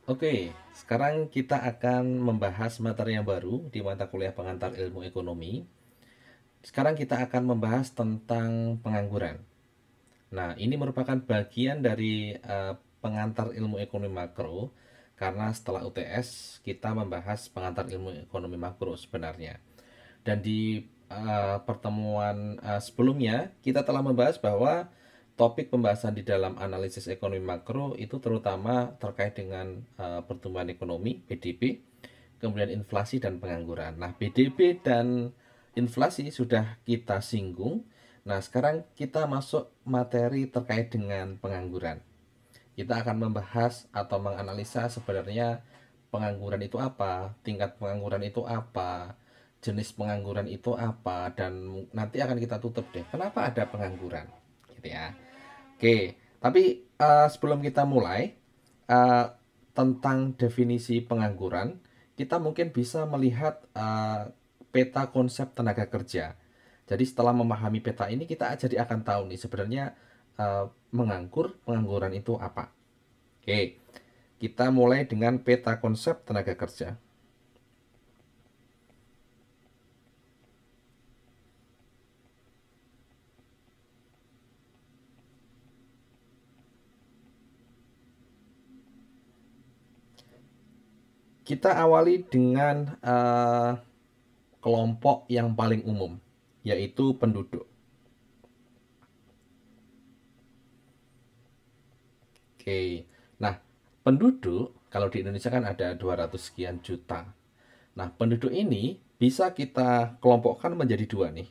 Oke, sekarang kita akan membahas materi yang baru di mata kuliah pengantar ilmu ekonomi. Sekarang kita akan membahas tentang pengangguran. Nah, ini merupakan bagian dari pengantar ilmu ekonomi makro karena setelah UTS kita membahas pengantar ilmu ekonomi makro sebenarnya. Dan di pertemuan sebelumnya kita telah membahas bahwa topik pembahasan di dalam analisis ekonomi makro itu terutama terkait dengan pertumbuhan ekonomi (PDB), kemudian inflasi dan pengangguran. Nah, PDB dan inflasi sudah kita singgung. Nah, sekarang kita masuk materi terkait dengan pengangguran. Kita akan membahas atau menganalisa sebenarnya pengangguran itu apa, tingkat pengangguran itu apa, jenis pengangguran itu apa, dan nanti akan kita tutup deh. Kenapa ada pengangguran? Gitu ya. Oke, tapi sebelum kita mulai eh, tentang definisi pengangguran, kita mungkin bisa melihat peta konsep tenaga kerja. Jadi setelah memahami peta ini kita jadi akan tahu nih sebenarnya pengangguran itu apa. Oke, kita mulai dengan peta konsep tenaga kerja. Kita awali dengan kelompok yang paling umum, yaitu penduduk. Oke. Nah, penduduk kalau di Indonesia kan ada 200 sekian juta. Nah, penduduk ini bisa kita kelompokkan menjadi dua nih.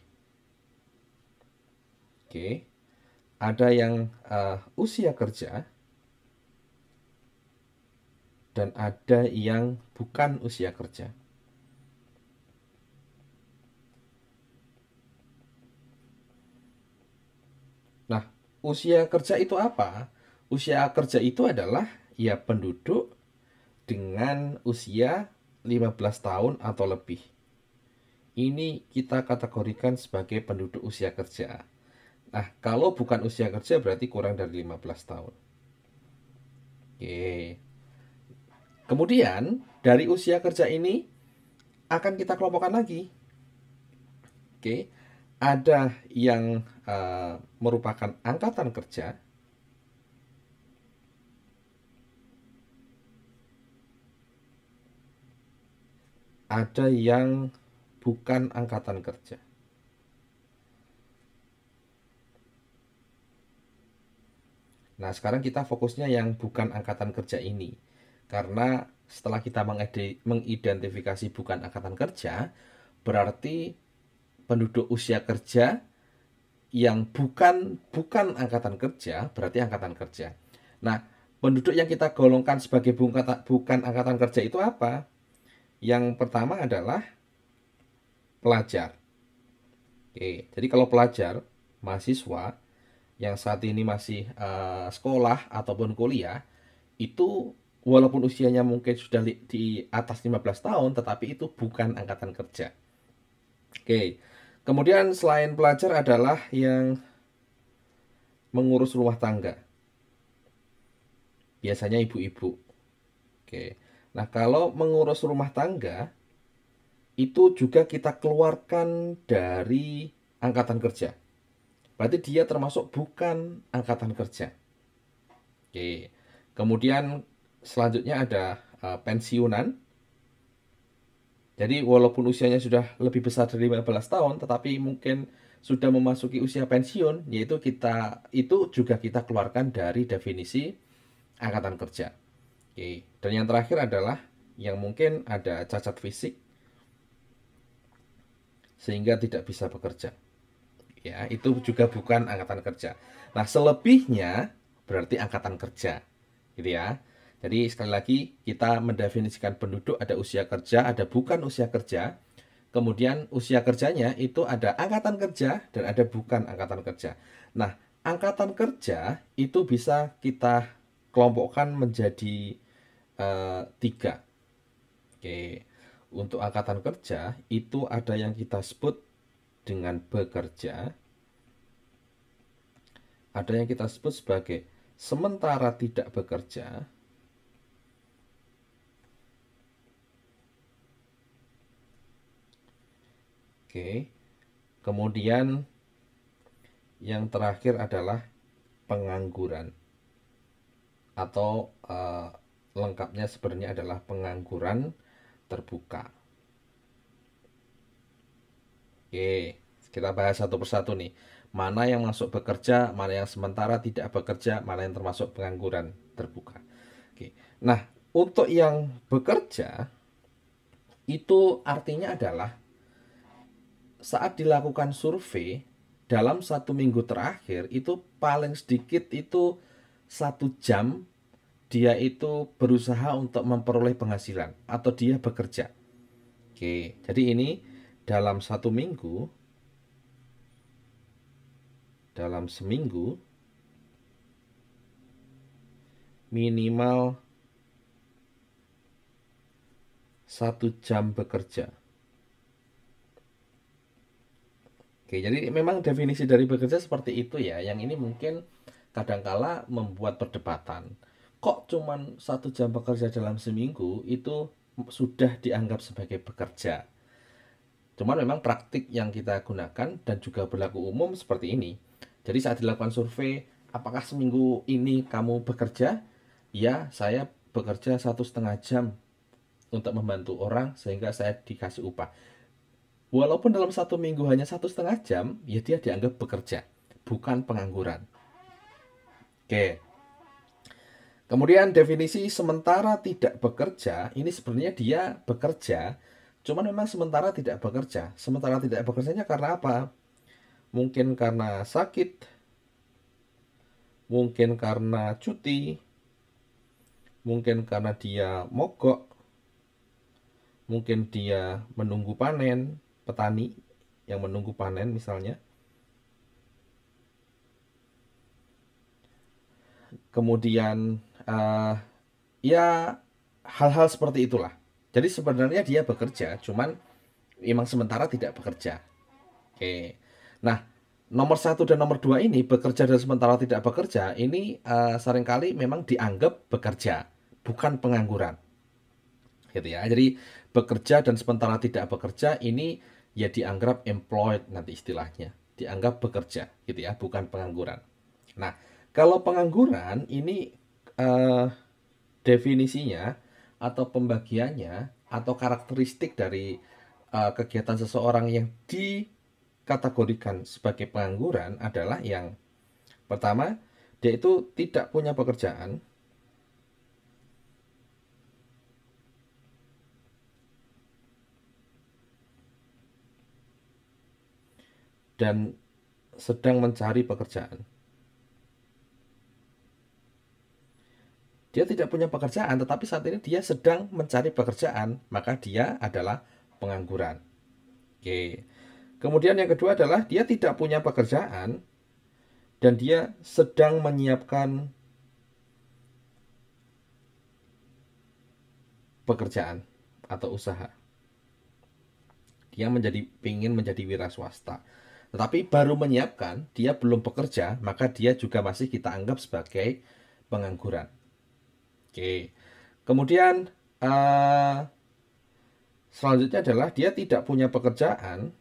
Oke. Ada yang usia kerja dan ada yang bukan usia kerja. Nah, usia kerja itu apa? Usia kerja itu adalah ya penduduk dengan usia 15 tahun atau lebih. Ini kita kategorikan sebagai penduduk usia kerja. Nah, kalau bukan usia kerja berarti kurang dari 15 tahun. Oke. Kemudian, dari usia kerja ini akan kita kelompokkan lagi. Oke. Ada yang merupakan angkatan kerja, ada yang bukan angkatan kerja. Nah, sekarang kita fokusnya yang bukan angkatan kerja ini. Karena setelah kita mengidentifikasi bukan angkatan kerja, berarti penduduk usia kerja yang bukan bukan angkatan kerja berarti angkatan kerja. Nah, penduduk yang kita golongkan sebagai bukan angkatan kerja itu apa? Yang pertama adalah pelajar. Oke, jadi kalau pelajar, mahasiswa yang saat ini masih sekolah ataupun kuliah, itu walaupun usianya mungkin sudah di atas 15 tahun, tetapi itu bukan angkatan kerja. Oke, kemudian selain pelajar adalah yang mengurus rumah tangga, biasanya ibu-ibu. Oke, nah kalau mengurus rumah tangga, itu juga kita keluarkan dari angkatan kerja. Berarti dia termasuk bukan angkatan kerja. Oke. Kemudian selanjutnya ada pensiunan. Jadi walaupun usianya sudah lebih besar dari 15 tahun, tetapi mungkin sudah memasuki usia pensiun, yaitu itu juga kita keluarkan dari definisi angkatan kerja. Oke. Dan yang terakhir adalah yang mungkin ada cacat fisik sehingga tidak bisa bekerja. Ya, itu juga bukan angkatan kerja. Nah, selebihnya berarti angkatan kerja, gitu ya. Jadi sekali lagi kita mendefinisikan penduduk ada usia kerja, ada bukan usia kerja. Kemudian usia kerjanya itu ada angkatan kerja dan ada bukan angkatan kerja. Nah, angkatan kerja itu bisa kita kelompokkan menjadi tiga. Oke, untuk angkatan kerja itu ada yang kita sebut dengan bekerja, ada yang kita sebut sebagai sementara tidak bekerja, Oke. Kemudian yang terakhir adalah pengangguran, atau lengkapnya sebenarnya adalah pengangguran terbuka. Oke, kita bahas satu persatu nih. Mana yang masuk bekerja, mana yang sementara tidak bekerja, mana yang termasuk pengangguran terbuka. Oke. Nah, untuk yang bekerja itu artinya adalah saat dilakukan survei dalam 1 minggu terakhir itu paling sedikit itu 1 jam dia itu berusaha untuk memperoleh penghasilan atau dia bekerja. Oke, jadi ini dalam 1 minggu, dalam seminggu minimal 1 jam bekerja. Oke, jadi memang definisi dari bekerja seperti itu ya. Yang ini mungkin kadangkala membuat perdebatan. Kok cuman 1 jam bekerja dalam seminggu itu sudah dianggap sebagai bekerja? Cuman memang praktik yang kita gunakan dan juga berlaku umum seperti ini. Jadi saat dilakukan survei, apakah seminggu ini kamu bekerja? Ya, saya bekerja 1,5 jam untuk membantu orang sehingga saya dikasih upah. Walaupun dalam 1 minggu hanya 1,5 jam, ya dia dianggap bekerja, bukan pengangguran. Oke. Kemudian definisi sementara tidak bekerja, ini sebenarnya dia bekerja, cuman memang sementara tidak bekerja. Sementara tidak bekerjanya karena apa? Mungkin karena sakit, mungkin karena cuti, mungkin karena dia mogok, mungkin dia menunggu panen, petani yang menunggu panen misalnya. Kemudian ya hal-hal seperti itulah. Jadi sebenarnya dia bekerja, cuman memang sementara tidak bekerja. Oke. Nah, nomor 1 dan nomor 2 ini bekerja dan sementara tidak bekerja ini seringkali memang dianggap bekerja, bukan pengangguran. Gitu ya. Jadi bekerja dan sementara tidak bekerja ini ya dianggap employed nanti istilahnya. Dianggap bekerja gitu ya, bukan pengangguran. Nah, kalau pengangguran ini eh, definisinya atau pembagiannya atau karakteristik dari kegiatan seseorang yang dikategorikan sebagai pengangguran adalah yang pertama, dia itu tidak punya pekerjaan, dan sedang mencari pekerjaan. Dia tidak punya pekerjaan, tetapi saat ini dia sedang mencari pekerjaan, maka dia adalah pengangguran. Oke. Kemudian yang kedua adalah dia tidak punya pekerjaan dan dia sedang menyiapkan pekerjaan atau usaha. Dia ingin menjadi wira swasta. Tetapi baru menyiapkan, dia belum bekerja, maka dia juga masih kita anggap sebagai pengangguran. Oke. Kemudian selanjutnya adalah dia tidak punya pekerjaan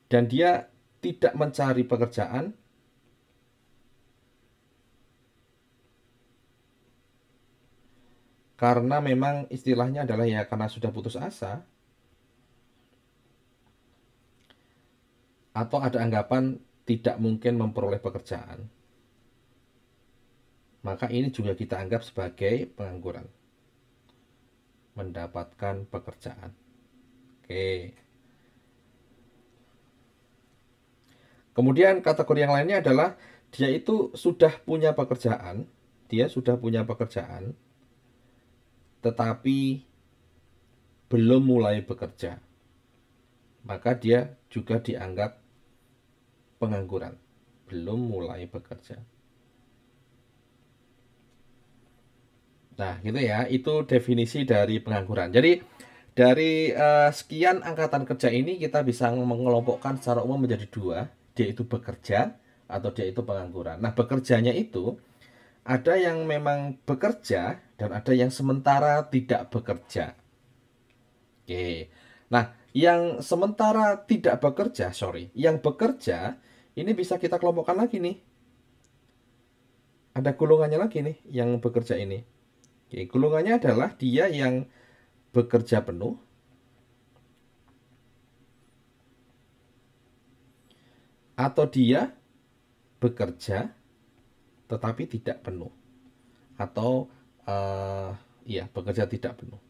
dan dia tidak mencari pekerjaan karena memang istilahnya adalah ya karena sudah putus asa atau ada anggapan tidak mungkin memperoleh pekerjaan. Maka ini juga kita anggap sebagai pengangguran. Mendapatkan pekerjaan. Oke. Kemudian kategori yang lainnya adalah dia itu sudah punya pekerjaan, tetapi belum mulai bekerja. Maka dia juga dianggap pengangguran, belum mulai bekerja. Nah, gitu ya, itu definisi dari pengangguran. Jadi, dari sekian angkatan kerja ini kita bisa mengelompokkan secara umum menjadi dua, dia itu bekerja atau dia itu pengangguran. Nah, bekerjanya itu ada yang memang bekerja dan ada yang sementara tidak bekerja. Oke. Nah, Yang sementara tidak bekerja, yang bekerja ini bisa kita kelompokkan lagi nih. Ada golongannya lagi nih yang bekerja ini. Oke, golongannya adalah dia yang bekerja penuh atau dia bekerja tetapi tidak penuh atau ya bekerja tidak penuh.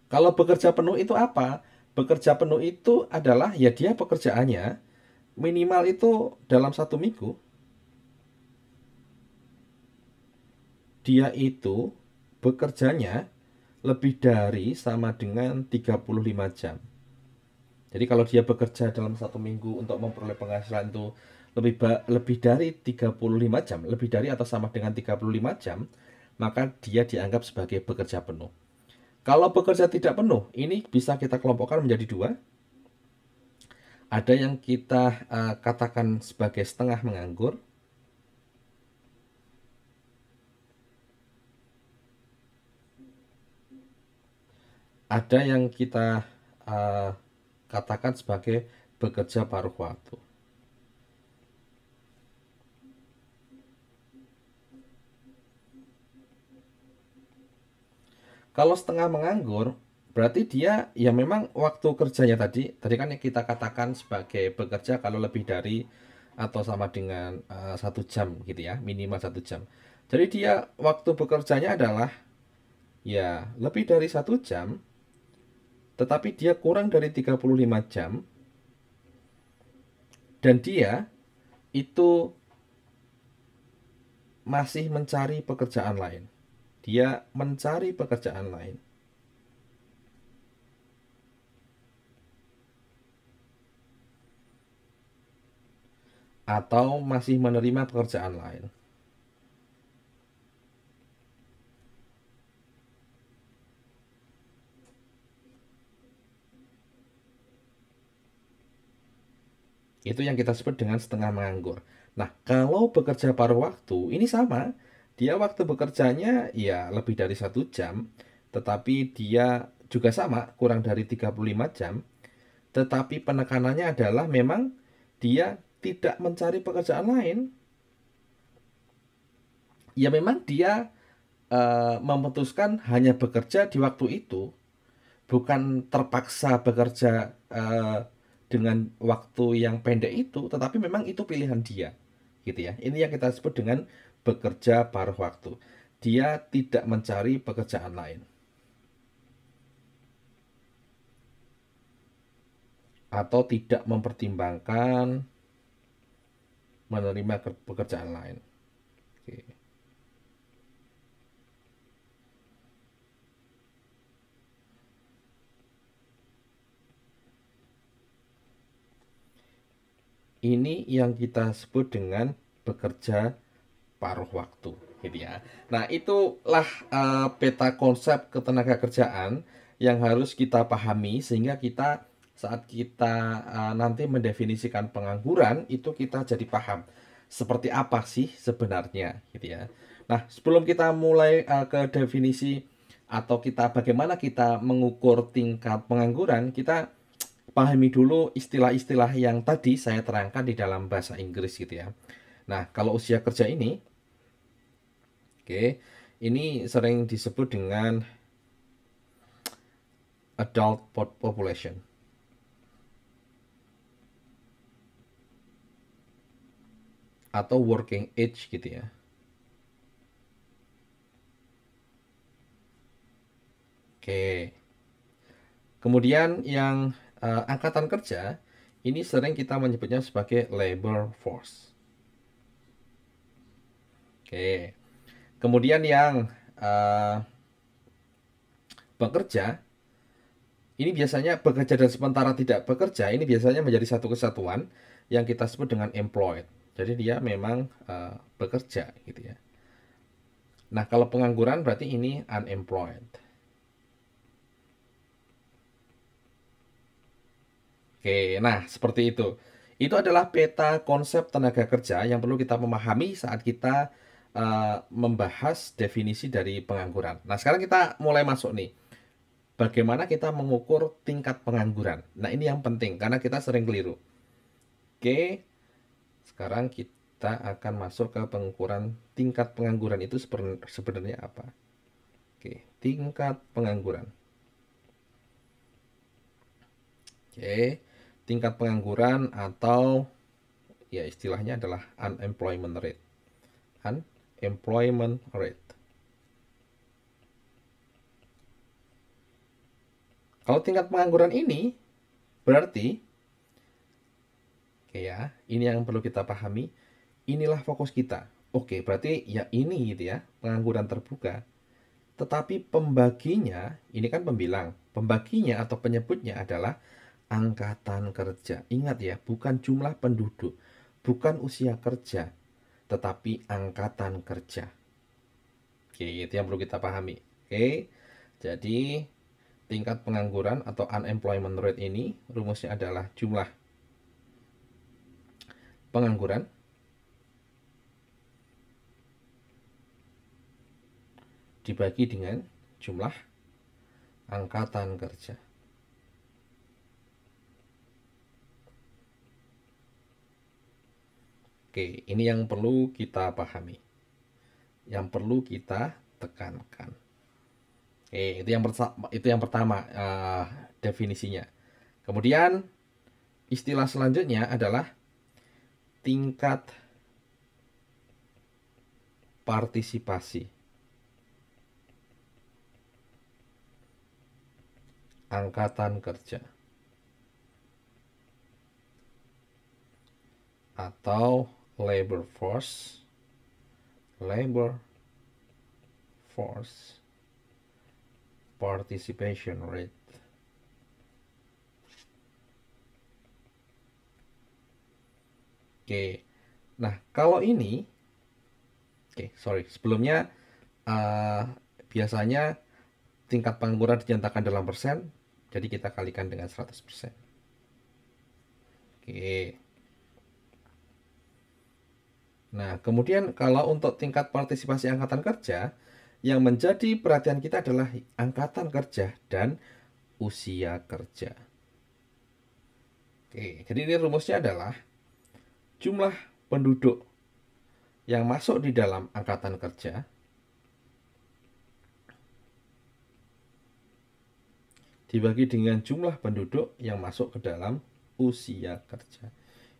Kalau bekerja penuh itu apa? Bekerja penuh itu adalah ya dia pekerjaannya minimal itu dalam 1 minggu dia itu bekerjanya lebih dari sama dengan 35 jam. Jadi kalau dia bekerja dalam 1 minggu untuk memperoleh penghasilan itu lebih dari 35 jam, lebih dari atau sama dengan 35 jam, maka dia dianggap sebagai bekerja penuh. Kalau bekerja tidak penuh, ini bisa kita kelompokkan menjadi dua. Ada yang kita katakan sebagai setengah menganggur. Ada yang kita katakan sebagai bekerja paruh waktu. Kalau setengah menganggur, berarti dia ya memang waktu kerjanya tadi kan yang kita katakan sebagai bekerja kalau lebih dari atau sama dengan 1 jam gitu ya, minimal 1 jam. Jadi dia waktu bekerjanya adalah ya lebih dari 1 jam, tetapi dia kurang dari 35 jam, dan dia itu masih mencari pekerjaan lain. Dia mencari pekerjaan lain. Atau masih menerima pekerjaan lain. Itu yang kita sebut dengan setengah menganggur. Nah, kalau bekerja paruh waktu, ini sama. Dia waktu bekerjanya ya lebih dari 1 jam, tetapi dia juga sama, kurang dari 35 jam. Tetapi penekanannya adalah memang dia tidak mencari pekerjaan lain. Ya memang dia memutuskan hanya bekerja di waktu itu, bukan terpaksa bekerja dengan waktu yang pendek itu, tetapi memang itu pilihan dia, gitu ya. Ini yang kita sebut dengan bekerja paruh waktu. Dia tidak mencari pekerjaan lain atau tidak mempertimbangkan menerima pekerjaan lain. Oke. Ini yang kita sebut dengan bekerja paruh waktu, gitu ya. Nah, itulah peta konsep ketenaga kerjaan yang harus kita pahami sehingga kita saat kita nanti mendefinisikan pengangguran itu kita jadi paham seperti apa sih sebenarnya, gitu ya. Nah, sebelum kita mulai ke definisi atau kita bagaimana kita mengukur tingkat pengangguran, kita pahami dulu istilah-istilah yang tadi saya terangkan di dalam bahasa Inggris gitu ya. Nah, kalau usia kerja ini, oke, ini sering disebut dengan adult population atau working age gitu ya. Oke. Kemudian yang angkatan kerja ini sering kita menyebutnya sebagai labor force. Oke. Kemudian yang bekerja ini biasanya bekerja dan sementara tidak bekerja ini biasanya menjadi satu kesatuan yang kita sebut dengan employed. Jadi dia memang bekerja gitu ya. Nah, kalau pengangguran berarti ini unemployed. Oke, nah seperti itu. Itu adalah peta konsep tenaga kerja yang perlu kita memahami saat kita membahas definisi dari pengangguran. Nah, sekarang kita mulai masuk nih. bagaimana kita mengukur tingkat pengangguran. Nah, ini yang penting karena kita sering keliru. Oke, sekarang kita akan masuk ke pengukuran tingkat pengangguran itu sebenarnya apa. Oke, tingkat pengangguran. Oke, tingkat pengangguran atau ya istilahnya adalah unemployment rate. Unemployment rate. Kalau tingkat pengangguran ini berarti, oke ya, ini yang perlu kita pahami. Inilah fokus kita. Oke, berarti ya ini gitu ya, pengangguran terbuka. Tetapi pembaginya, ini kan pembilang. Pembaginya atau penyebutnya adalah angkatan kerja. Ingat ya, bukan jumlah penduduk, bukan usia kerja, tetapi angkatan kerja. Oke, itu yang perlu kita pahami. Oke, jadi tingkat pengangguran atau unemployment rate ini rumusnya adalah jumlah pengangguran dibagi dengan jumlah angkatan kerja. Oke, ini yang perlu kita pahami, yang perlu kita tekankan. Oke, itu yang pertama definisinya. Kemudian istilah selanjutnya adalah tingkat partisipasi angkatan kerja atau labor force participation rate. Oke, nah kalau ini, sebelumnya biasanya tingkat pengangguran dinyatakan dalam persen, jadi kita kalikan dengan 100%. Oke. Nah, kemudian kalau untuk tingkat partisipasi angkatan kerja, yang menjadi perhatian kita adalah angkatan kerja dan usia kerja. Oke, jadi ini rumusnya adalah jumlah penduduk yang masuk di dalam angkatan kerja dibagi dengan jumlah penduduk yang masuk ke dalam usia kerja.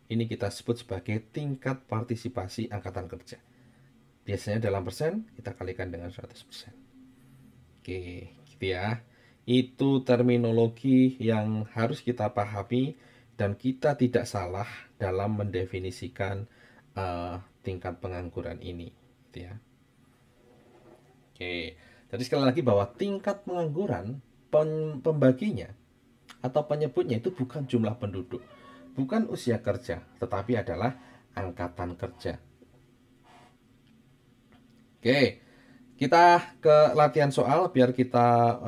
Ini kita sebut sebagai tingkat partisipasi angkatan kerja. Biasanya dalam persen, kita kalikan dengan 100%. Oke, gitu ya. Itu terminologi yang harus kita pahami dan kita tidak salah dalam mendefinisikan tingkat pengangguran ini, gitu ya. Oke, jadi sekali lagi bahwa tingkat pengangguran pembaginya atau penyebutnya itu bukan jumlah penduduk, bukan usia kerja, tetapi adalah angkatan kerja. Oke, kita ke latihan soal biar kita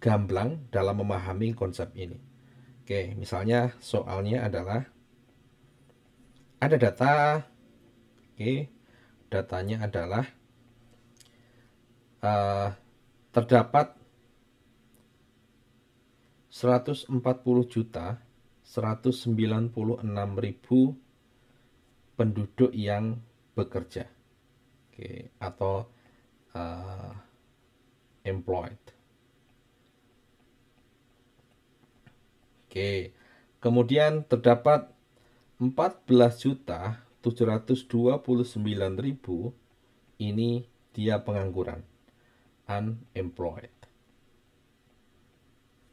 gamblang dalam memahami konsep ini. Oke, misalnya soalnya adalah ada data. Oke, datanya adalah terdapat 140.196.000 penduduk yang bekerja. Oke, atau employed. Oke, kemudian terdapat 14.729.000 ini dia pengangguran, unemployed.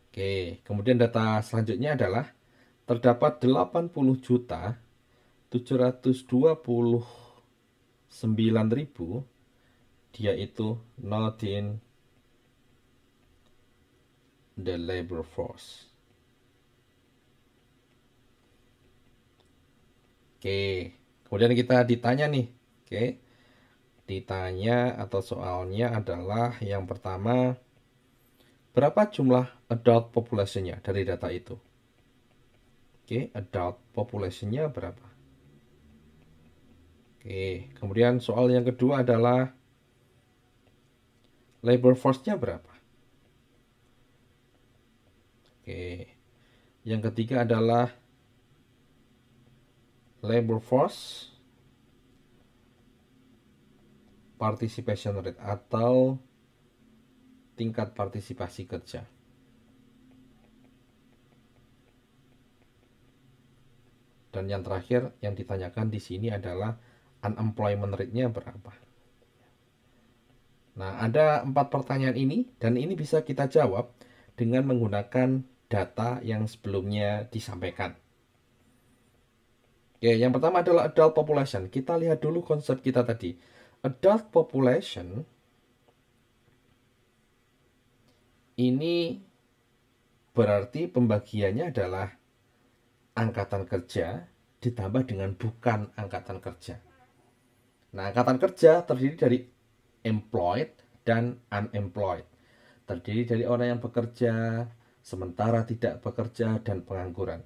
Oke, kemudian data selanjutnya adalah terdapat 80.729.000 dia itu not in the labor force. Oke, kemudian kita ditanya nih. Oke, ditanya atau soalnya adalah yang pertama, berapa jumlah adult population-nya dari data itu? Oke, adult population-nya berapa? Oke, kemudian soal yang kedua adalah labor force-nya berapa? Yang ketiga adalah labor force participation rate atau tingkat partisipasi kerja. Dan yang terakhir yang ditanyakan di sini adalah unemployment rate-nya berapa. Nah, ada 4 pertanyaan ini dan ini bisa kita jawab dengan menggunakan data yang sebelumnya disampaikan. Oke, yang pertama adalah adult population. Kita lihat dulu konsep kita tadi. Adult population ini berarti pembagiannya adalah angkatan kerja ditambah dengan bukan angkatan kerja. Nah, angkatan kerja terdiri dari employed dan unemployed. Terdiri dari orang yang bekerja, sementara tidak bekerja, dan pengangguran.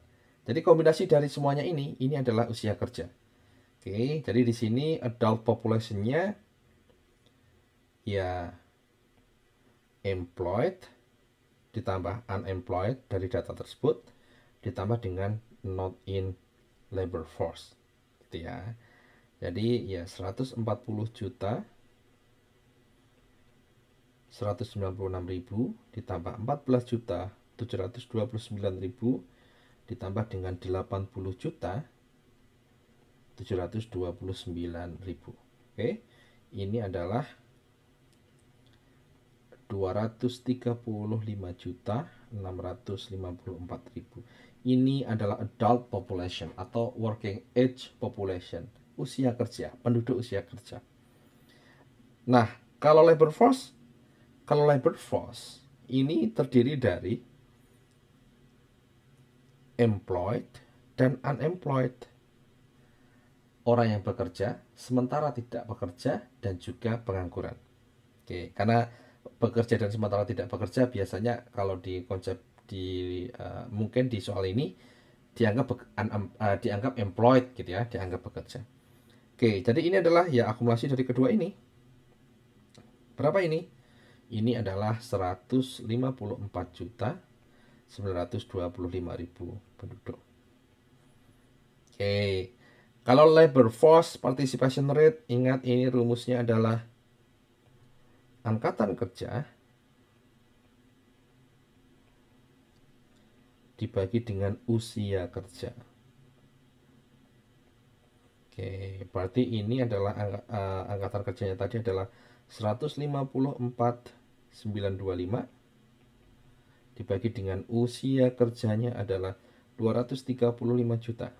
Jadi kombinasi dari semuanya ini adalah usia kerja. Oke, jadi di sini adult population-nya ya employed ditambah unemployed dari data tersebut ditambah dengan not in labor force. Gitu ya. Jadi ya 140 juta 196.000 ditambah 14 juta 729.000 ditambah dengan 80 juta 729.000. Oke. Ini adalah 235 juta 654.000. Ini adalah adult population atau working age population, usia kerja, penduduk usia kerja. Nah, kalau labor force ini terdiri dari employed dan unemployed. Orang yang bekerja, sementara tidak bekerja, dan juga pengangguran. Oke, karena bekerja dan sementara tidak bekerja biasanya kalau di konsep mungkin di soal ini dianggap employed gitu ya, dianggap bekerja. Oke, jadi ini adalah ya akumulasi dari kedua ini. Berapa ini? Ini adalah 154 juta 925.000 penduduk. Oke. Kalau labor force participation rate, ingat ini rumusnya adalah angkatan kerja dibagi dengan usia kerja. Oke, berarti ini adalah angkatan kerjanya tadi adalah 154.925 dibagi dengan usia kerjanya adalah 235 juta.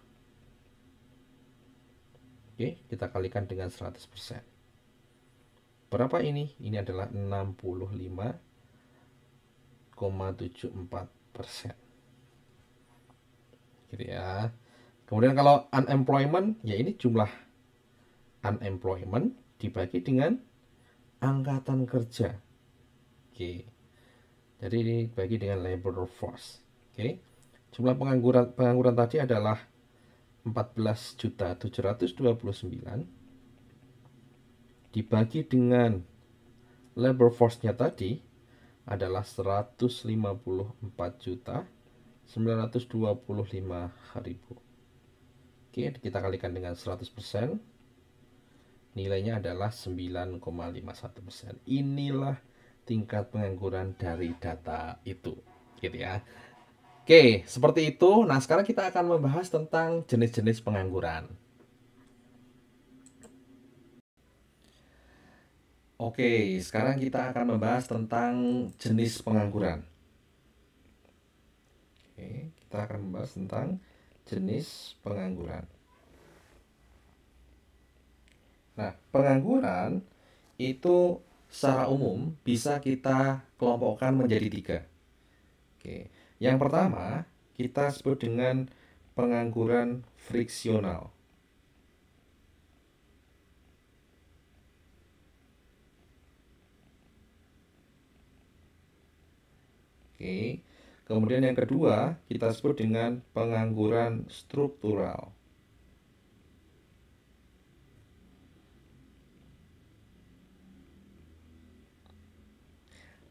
Oke, kita kalikan dengan 100%. Berapa ini? Ini adalah 65,74%. Gitu ya. Kemudian kalau unemployment, ya ini jumlah unemployment dibagi dengan angkatan kerja. Oke. Jadi ini dibagi dengan labor force. Oke. Jumlah pengangguran tadi adalah 14.729 dibagi dengan labor force-nya tadi adalah 154.925.000. Oke, kita kalikan dengan 100%. Nilainya adalah 9,51%. Inilah tingkat pengangguran dari data itu, gitu ya. Oke, seperti itu. Nah, sekarang kita akan membahas tentang jenis-jenis pengangguran. Oke, sekarang kita akan membahas tentang jenis pengangguran. Oke, kita akan membahas tentang jenis pengangguran. Nah, pengangguran itu secara umum bisa kita kelompokkan menjadi 3. Oke, yang pertama kita sebut dengan pengangguran friksional. Oke, kemudian yang kedua kita sebut dengan pengangguran struktural.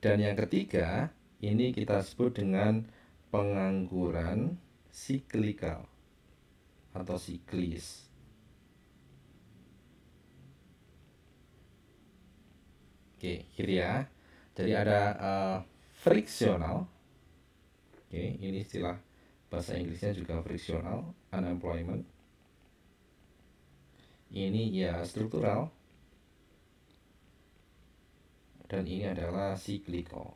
Dan yang ketiga ini kita sebut dengan pengangguran siklikal atau siklis. Oke, gitu ya. Jadi ada friksional. Oke, ini istilah bahasa Inggrisnya juga friksional, unemployment. Ini ya struktural. Dan ini adalah cyclical.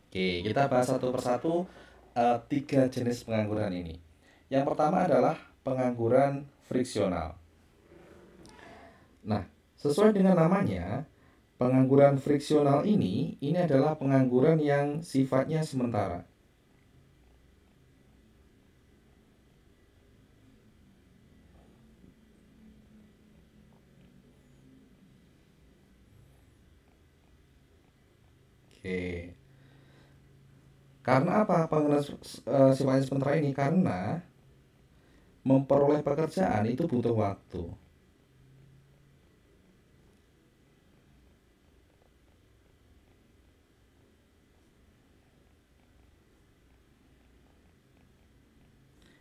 Oke, kita bahas satu persatu tiga jenis pengangguran ini. Yang pertama adalah pengangguran friksional. Nah, sesuai dengan namanya, pengangguran friksional ini adalah pengangguran yang sifatnya sementara. Oke. Karena apa pengangguran sifatnya sementara ini? Karena memperoleh pekerjaan itu butuh waktu.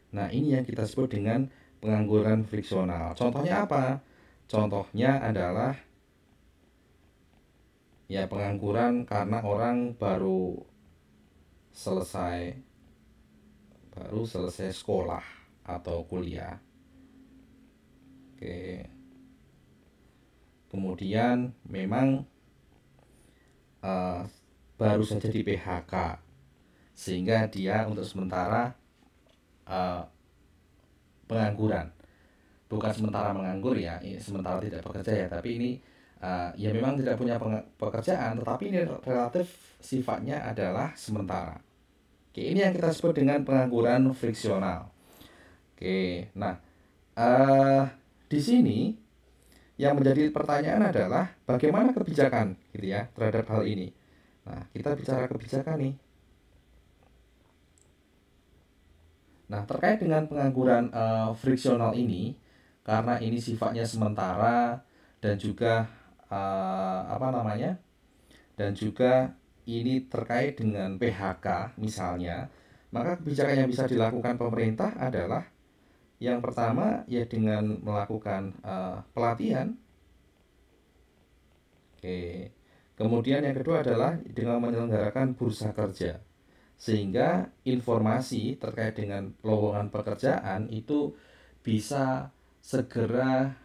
Nah, ini yang kita sebut dengan pengangguran friksional. Contohnya apa? Contohnya adalah ya pengangguran karena orang baru selesai sekolah atau kuliah. Oke. Kemudian memang baru saja di PHK, sehingga dia untuk sementara pengangguran. Bukan sementara menganggur ya, sementara tidak bekerja ya, tapi ini ya memang tidak punya pekerjaan, tetapi ini relatif sifatnya adalah sementara. Oke, ini yang kita sebut dengan pengangguran friksional. Oke, nah di sini yang menjadi pertanyaan adalah bagaimana kebijakan gitu ya terhadap hal ini. Nah, kita bicara kebijakan nih. Nah, terkait dengan pengangguran friksional ini, karena ini sifatnya sementara dan juga dan juga ini terkait dengan PHK misalnya, maka kebijakan yang bisa dilakukan pemerintah adalah yang pertama ya dengan melakukan pelatihan. Oke. Kemudian yang kedua adalah dengan menyelenggarakan bursa kerja, sehingga informasi terkait dengan lowongan pekerjaan itu bisa segera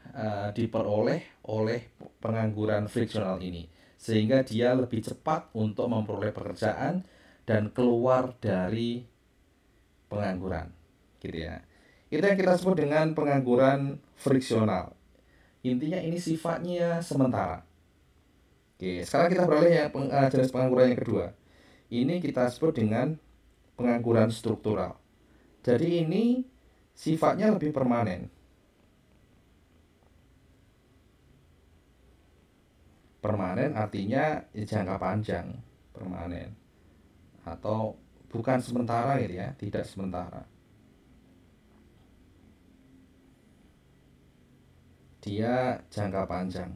diperoleh oleh pengangguran friksional ini, sehingga dia lebih cepat untuk memperoleh pekerjaan dan keluar dari pengangguran gitu ya. Itu yang kita sebut dengan pengangguran friksional. Intinya ini sifatnya sementara. Oke, sekarang kita beralih ya jenis pengangguran yang kedua. Ini kita sebut dengan pengangguran struktural. Jadi ini sifatnya lebih permanen. Permanen artinya jangka panjang, permanen. Atau bukan sementara gitu ya, tidak sementara. Dia jangka panjang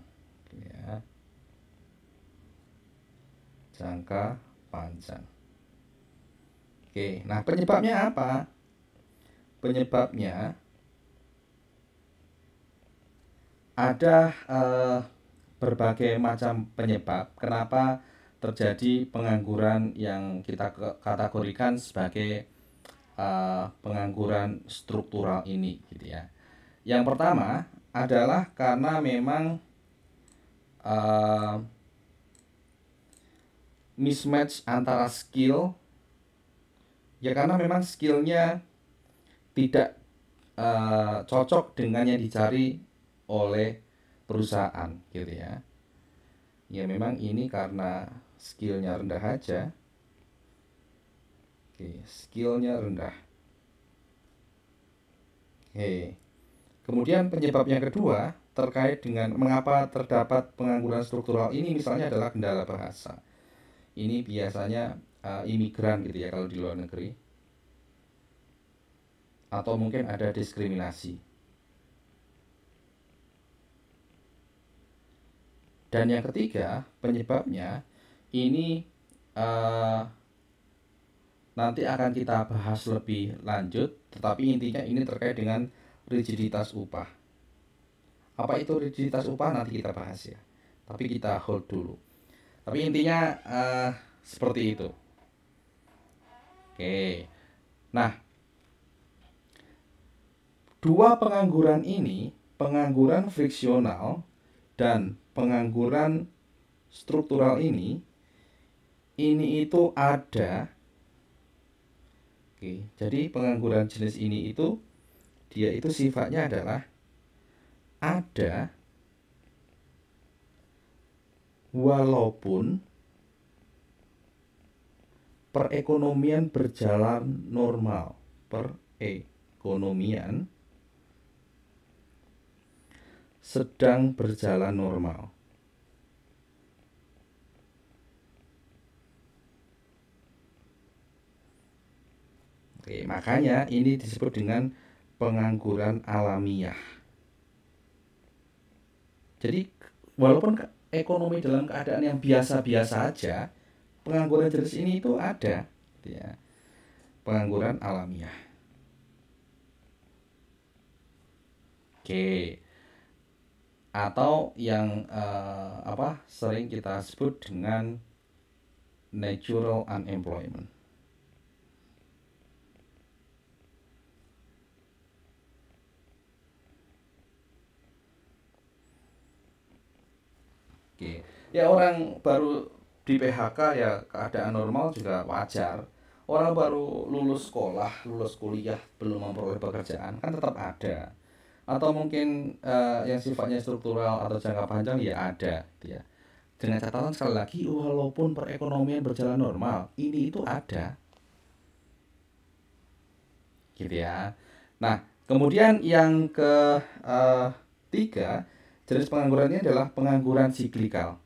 ya. Jangka panjang. Oke, nah penyebabnya apa? Penyebabnya ada berbagai macam penyebab kenapa terjadi pengangguran yang kita kategorikan sebagai pengangguran struktural ini gitu ya. Yang pertama adalah karena memang mismatch antara skill ya, karena memang skillnya tidak cocok dengan yang dicari oleh perusahaan gitu ya. Ya memang ini karena skillnya rendah aja. Oke, skillnya rendah. Oke. Kemudian penyebab yang kedua terkait dengan mengapa terdapat pengangguran struktural ini misalnya adalah kendala bahasa. Ini biasanya imigran gitu ya kalau di luar negeri. Atau mungkin ada diskriminasi. Dan yang ketiga penyebabnya ini nanti akan kita bahas lebih lanjut, tetapi intinya ini terkait dengan rigiditas upah. Apa itu rigiditas upah nanti kita bahas ya. Tapi kita hold dulu. Tapi intinya seperti itu. Oke. Nah, dua pengangguran ini, pengangguran friksional dan pengangguran struktural ini itu ada. Oke, jadi pengangguran jenis ini itu dia itu sifatnya adalah ada walaupun perekonomian berjalan normal. Perekonomian sedang berjalan normal. Oke, makanya ini disebut dengan pengangguran alamiah. Jadi walaupun ekonomi dalam keadaan yang biasa-biasa aja, pengangguran jenis ini itu ada, ya. Pengangguran alamiah. Oke. Atau yang sering kita sebut dengan natural unemployment. Oke. Ya orang baru di PHK ya keadaan normal juga wajar. Orang baru lulus sekolah, lulus kuliah belum memperoleh pekerjaan kan tetap ada. Atau mungkin yang sifatnya struktural atau jangka panjang ya ada, ya. Dengan catatan sekali lagi walaupun perekonomian berjalan normal, ini itu ada, gitu ya. Nah, kemudian yang ketiga, jenis pengangguran ini adalah pengangguran siklikal.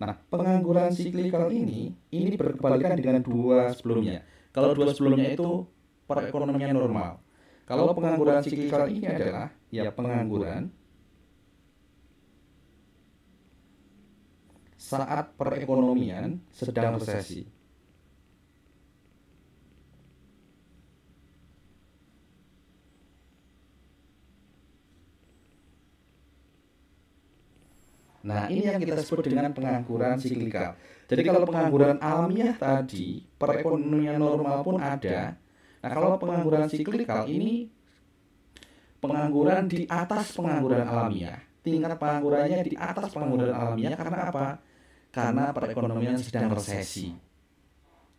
Nah, pengangguran siklikal ini berkebalikan dengan dua sebelumnya. Kalau dua sebelumnya itu perekonomian normal. Kalau pengangguran siklikal ini adalah ya pengangguran saat perekonomian sedang resesi. Nah, ini yang kita sebut dengan pengangguran siklikal. Jadi kalau pengangguran alamiah tadi, perekonomian normal pun ada. Nah, kalau pengangguran siklikal ini pengangguran di atas pengangguran alamiah. Tingkat penganggurannya di atas pengangguran alamiah karena apa? Karena perekonomian sedang resesi.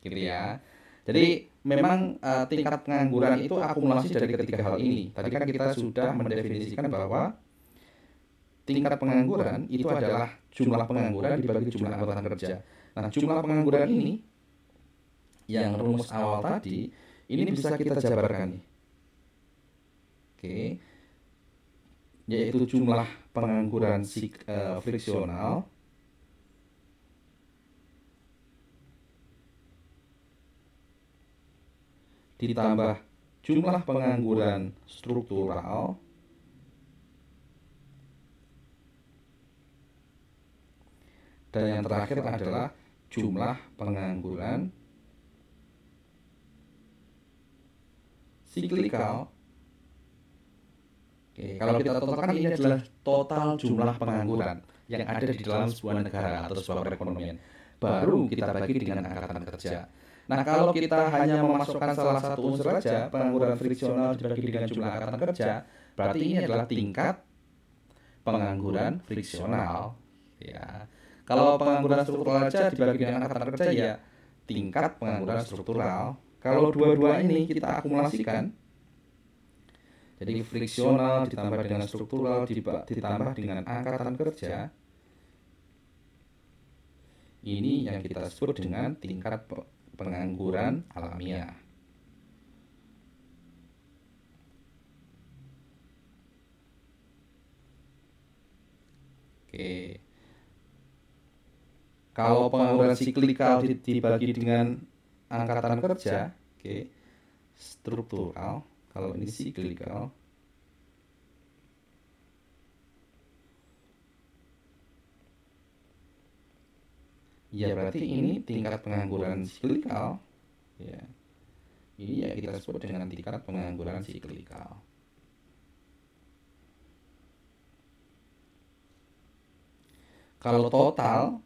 Gitu ya. Jadi memang tingkat pengangguran itu akumulasi dari ketiga hal ini. Tadi kan kita sudah mendefinisikan bahwa tingkat pengangguran itu adalah jumlah pengangguran dibagi jumlah angkatan kerja. Nah, jumlah pengangguran ini yang rumus awal tadi ini bisa kita jabarkan nih. Oke. Yaitu jumlah pengangguran friksional ditambah jumlah pengangguran struktural dan yang terakhir adalah jumlah pengangguran siklikal. Oke, kalau kita totalkan ini adalah total jumlah pengangguran yang ada di dalam sebuah negara atau sebuah perekonomian. Baru kita bagi dengan angkatan kerja. Nah, kalau kita hanya memasukkan salah satu unsur saja, pengangguran friksional dibagi dengan jumlah angkatan kerja, berarti ini adalah tingkat pengangguran friksional. Ya. Kalau pengangguran struktural saja dibagi dengan angkatan kerja ya tingkat pengangguran struktural. Kalau dua-dua ini kita akumulasikan, jadi friksional ditambah dengan struktural ditambah dengan angkatan kerja, ini yang kita sebut dengan tingkat pengangguran alamiah. Oke. Kalau pengangguran siklikal dibagi dengan angkatan kerja, oke, struktural. Kalau ini siklikal, ya berarti ini tingkat pengangguran siklikal, ya. Ini ya kita sebut dengan tingkat pengangguran siklikal. Kalau total,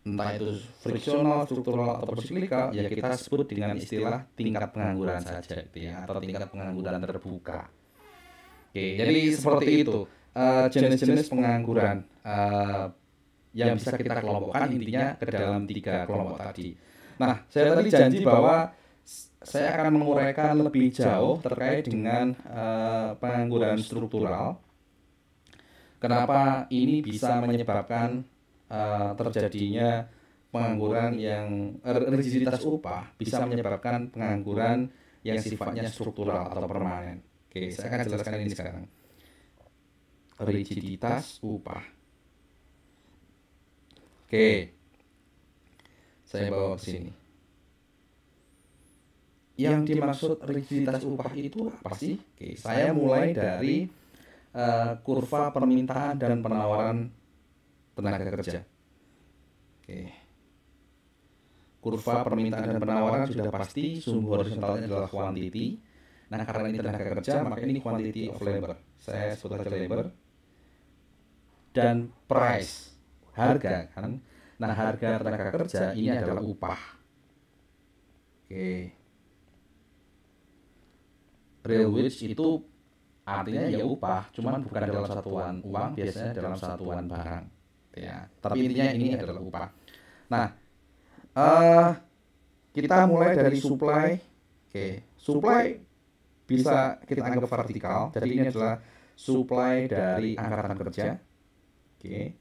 entah itu friksional, struktural, atau siklikal, ya kita sebut dengan istilah tingkat pengangguran saja, gitu ya, atau tingkat pengangguran terbuka. Oke, jadi seperti itu jenis-jenis pengangguran yang bisa kita kelompokkan intinya ke dalam 3 kelompok tadi. Nah, saya tadi janji bahwa saya akan menguraikan lebih jauh terkait dengan pengangguran struktural. Kenapa ini bisa menyebabkan terjadinya pengangguran yang rigiditas upah, bisa menyebabkan pengangguran yang sifatnya struktural atau permanen. Oke, saya akan jelaskan ini sekarang. Rigiditas upah. Oke, saya bawa ke sini. Yang dimaksud rigiditas upah itu apa sih? Oke, saya mulai dari kurva permintaan dan penawaran tenaga kerja. Oke. Kurva permintaan dan penawaran sudah pasti sumbu horizontalnya adalah quantity. Nah, karena ini tenaga kerja, maka ini quantity of labor. Saya sebut saja labor. Dan price, harga kan. Nah, harga tenaga kerja ini adalah upah. Oke. Real wage itu artinya ya upah, cuman bukan dalam satuan uang, biasanya dalam satuan barang. Ya, tapi intinya ini adalah upah. Nah, kita mulai dari supply. Oke, supply bisa kita anggap vertikal. Jadi ini adalah supply dari angkatan kerja. Oke.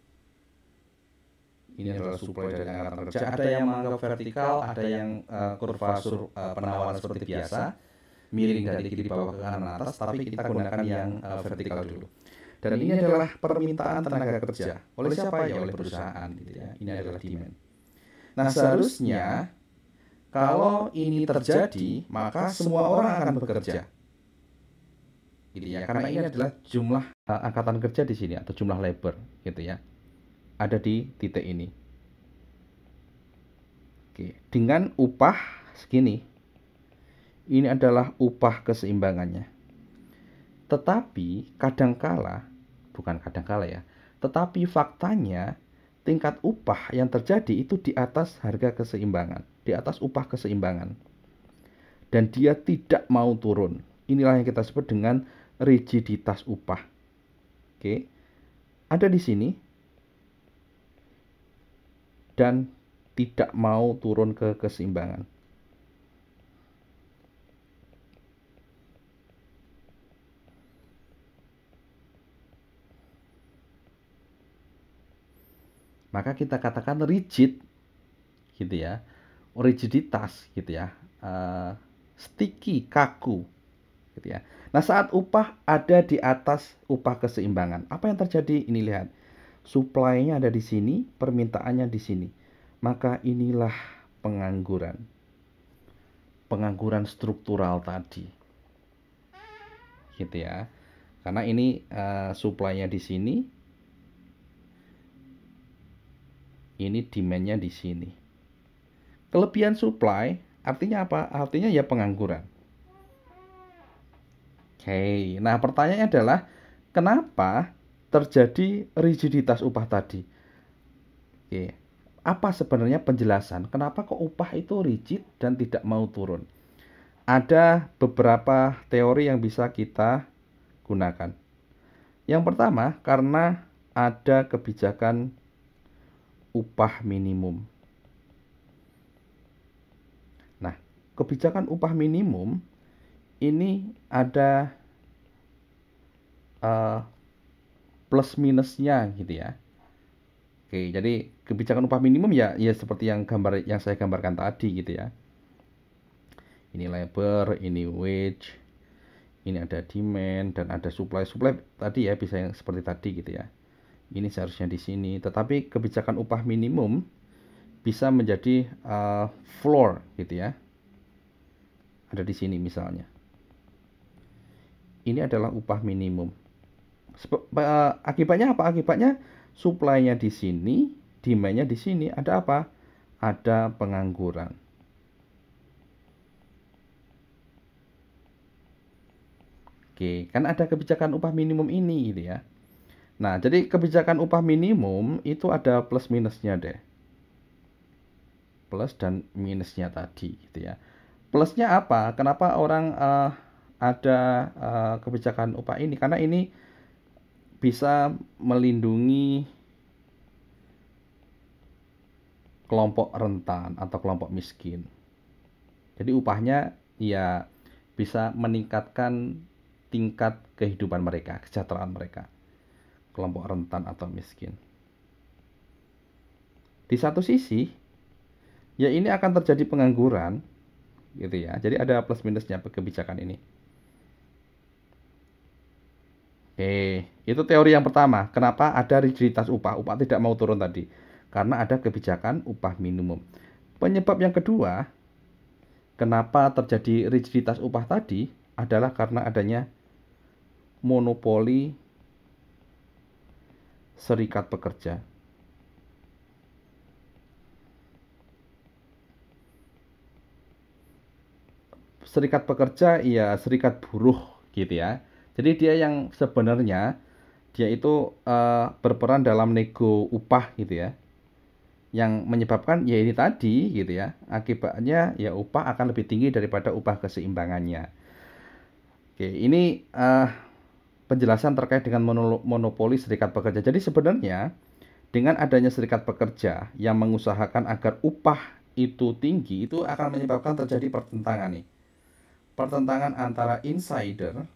Ini adalah supply dari angkatan kerja. Ada yang menganggap vertikal, ada yang kurva penawaran seperti biasa, miring dari kiri bawah ke kanan atas, tapi kita gunakan yang vertikal dulu. Dan ini adalah permintaan tenaga kerja. Oleh siapa? Ya oleh perusahaan gitu ya. Ini adalah demand. Nah, seharusnya kalau ini terjadi, maka semua orang akan bekerja. Gitu ya. Karena ini adalah jumlah angkatan kerja di sini atau jumlah labor gitu ya. Ada di titik ini. Oke, dengan upah segini. Ini adalah upah keseimbangannya. Tetapi tetapi faktanya tingkat upah yang terjadi itu di atas harga keseimbangan, di atas upah keseimbangan. Dan dia tidak mau turun. Inilah yang kita sebut dengan rigiditas upah. Oke. Ada di sini dan tidak mau turun ke keseimbangan. Maka kita katakan rigid gitu ya, rigiditas gitu ya, sticky, kaku gitu ya. Nah, saat upah ada di atas upah keseimbangan, apa yang terjadi? Ini lihat, supply-nya ada di sini, permintaannya di sini, maka inilah pengangguran struktural tadi gitu ya, karena ini supply-nya di sini, ini demand-nya di sini. Kelebihan supply artinya apa? Artinya ya pengangguran. Oke, nah pertanyaannya adalah kenapa terjadi rigiditas upah tadi? Oke, apa sebenarnya penjelasan kenapa kok upah itu rigid dan tidak mau turun? Ada beberapa teori yang bisa kita gunakan. Yang pertama, karena ada kebijakan upah minimum. Nah, kebijakan upah minimum ini ada plus minusnya gitu ya. Oke, jadi kebijakan upah minimum ya seperti yang saya gambarkan tadi gitu ya. Ini labor, ini wage, ini ada demand dan ada supply. Supply tadi ya bisa yang seperti tadi gitu ya. Ini seharusnya di sini, tetapi kebijakan upah minimum bisa menjadi floor gitu ya. Ada di sini misalnya. Ini adalah upah minimum. Akibatnya apa? Akibatnya supply-nya di sini, demand-nya di sini. Ada apa? Ada pengangguran. Oke, kan ada kebijakan upah minimum ini gitu ya. Nah, jadi kebijakan upah minimum itu ada plus minusnya deh. Plus dan minusnya tadi gitu ya. Plusnya apa? Kenapa orang ada kebijakan upah ini? Karena ini bisa melindungi kelompok rentan atau kelompok miskin. Jadi upahnya ya bisa meningkatkan tingkat kehidupan mereka, kesejahteraan mereka, kelompok rentan atau miskin. Di satu sisi, ya ini akan terjadi pengangguran, gitu ya. Jadi ada plus minusnya kebijakan ini. Oke, itu teori yang pertama. Kenapa ada rigiditas upah? Upah tidak mau turun tadi. Karena ada kebijakan upah minimum. Penyebab yang kedua, kenapa terjadi rigiditas upah tadi adalah karena adanya monopoli serikat pekerja. Serikat pekerja ya serikat buruh gitu ya. Jadi dia yang sebenarnya dia itu berperan dalam nego upah gitu ya. Yang menyebabkan ya ini tadi gitu ya. Akibatnya ya upah akan lebih tinggi daripada upah keseimbangannya. Oke, ini penjelasan terkait dengan monopoli serikat pekerja. Jadi sebenarnya dengan adanya serikat pekerja yang mengusahakan agar upah itu tinggi, itu akan menyebabkan terjadi pertentangan nih. Pertentangan antara insider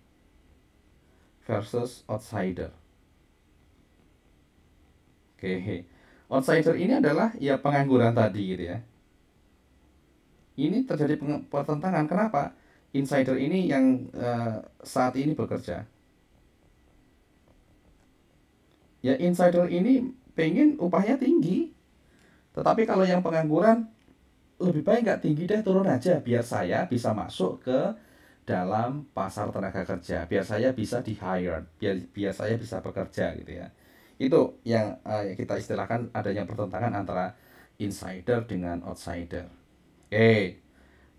versus outsider. Oke, outsider ini adalah ya pengangguran tadi gitu ya. Ini terjadi pertentangan. Kenapa? Insider ini yang saat ini bekerja. Ya insider ini pengen upahnya tinggi. Tetapi kalau yang pengangguran, lebih baik nggak tinggi deh, turun aja. Biar saya bisa masuk ke dalam pasar tenaga kerja. Biar saya bisa di-hire. Biar saya bisa bekerja gitu ya. Itu yang kita istilahkan adanya pertentangan antara insider dengan outsider. Oke.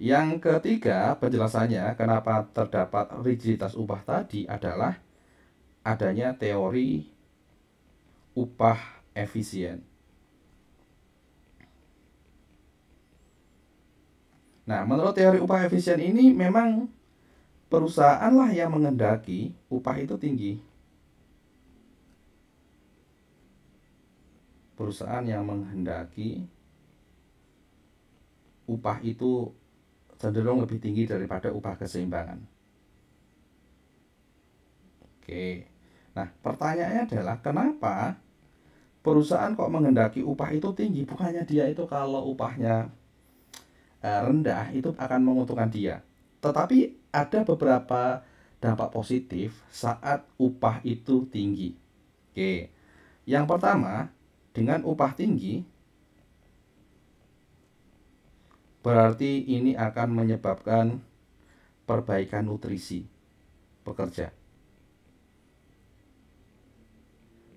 Yang ketiga, penjelasannya kenapa terdapat rigiditas upah tadi adalah adanya teori upah efisien. Nah, menurut teori upah efisien ini memang perusahaan lah yang mengendaki upah itu tinggi. Perusahaan yang menghendaki upah itu cenderung lebih tinggi daripada upah keseimbangan. Oke. Nah, pertanyaannya adalah kenapa perusahaan kok menghendaki upah itu tinggi? Bukannya dia itu kalau upahnya rendah itu akan menguntungkan dia. Tetapi ada beberapa dampak positif saat upah itu tinggi. Oke. Yang pertama, dengan upah tinggi berarti ini akan menyebabkan perbaikan nutrisi pekerja.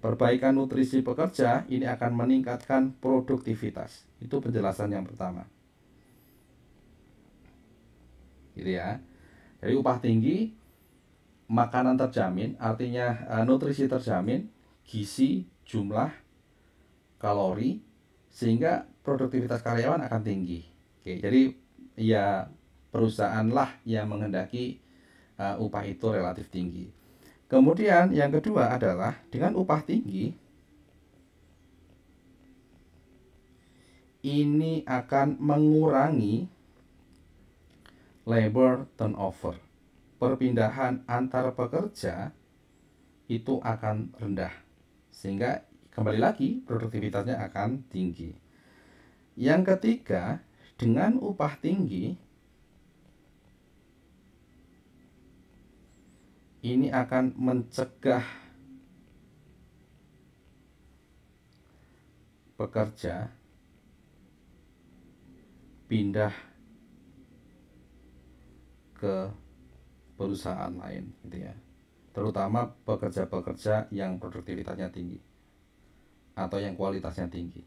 Perbaikan nutrisi pekerja ini akan meningkatkan produktivitas. Itu penjelasan yang pertama. Gitu ya. Jadi upah tinggi, makanan terjamin, artinya nutrisi terjamin, gizi, jumlah, kalori, sehingga produktivitas karyawan akan tinggi. Oke, jadi ya perusahaan lah yang menghendaki upah itu relatif tinggi. Kemudian yang kedua adalah dengan upah tinggi ini akan mengurangi labor turnover. Perpindahan antar pekerja itu akan rendah. Sehingga kembali lagi produktivitasnya akan tinggi. Yang ketiga, dengan upah tinggi ini akan mencegah pekerja pindah ke perusahaan lain gitu ya. Terutama pekerja-pekerja yang produktivitasnya tinggi atau yang kualitasnya tinggi.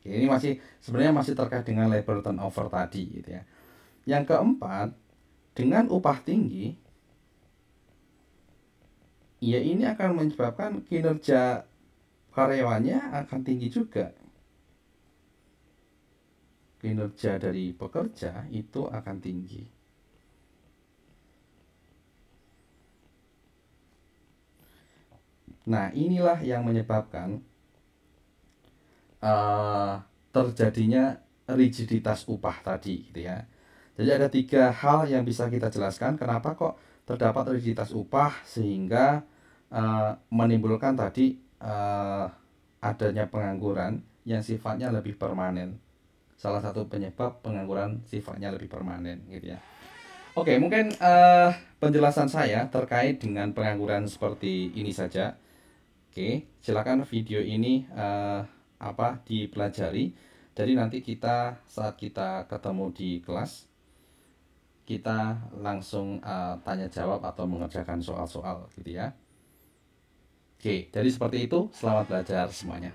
Ini sebenarnya masih terkait dengan labor turnover tadi gitu ya. Yang keempat, dengan upah tinggi ya ini akan menyebabkan kinerja karyawannya akan tinggi juga. Kinerja dari pekerja itu akan tinggi. Nah, inilah yang menyebabkan terjadinya rigiditas upah tadi, gitu ya. Jadi ada 3 hal yang bisa kita jelaskan kenapa kok terdapat rigiditas upah sehingga menimbulkan tadi adanya pengangguran yang sifatnya lebih permanen. Salah satu penyebab pengangguran sifatnya lebih permanen, gitu ya. Oke, mungkin penjelasan saya terkait dengan pengangguran seperti ini saja. Oke, silakan video ini dipelajari. Jadi nanti saat kita ketemu di kelas, kita langsung tanya jawab atau mengerjakan soal-soal, gitu ya. Oke, jadi seperti itu. Selamat belajar semuanya.